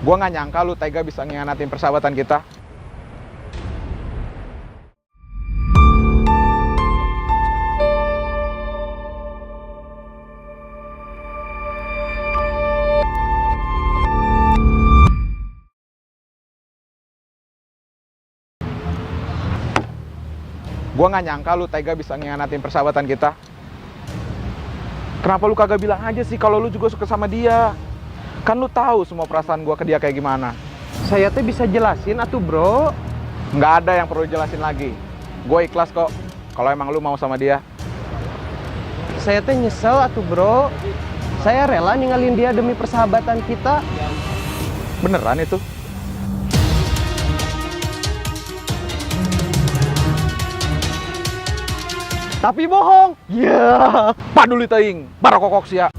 Gua nggak nyangka lu tega bisa ngianatin persahabatan kita. Gua nggak nyangka lu tega bisa ngianatin persahabatan kita. Kenapa lu kagak bilang aja sih kalau lu juga suka sama dia? Kan lu tahu semua perasaan gua ke dia kayak gimana. Saya teh bisa jelasin atuh bro. Nggak ada yang perlu jelasin lagi. Gue ikhlas kok kalau emang lu mau sama dia. Saya teh nyesel atuh bro. Saya rela ninggalin dia demi persahabatan kita. Beneran itu? Tapi bohong. Ya. Paduli teing, barakokok sia.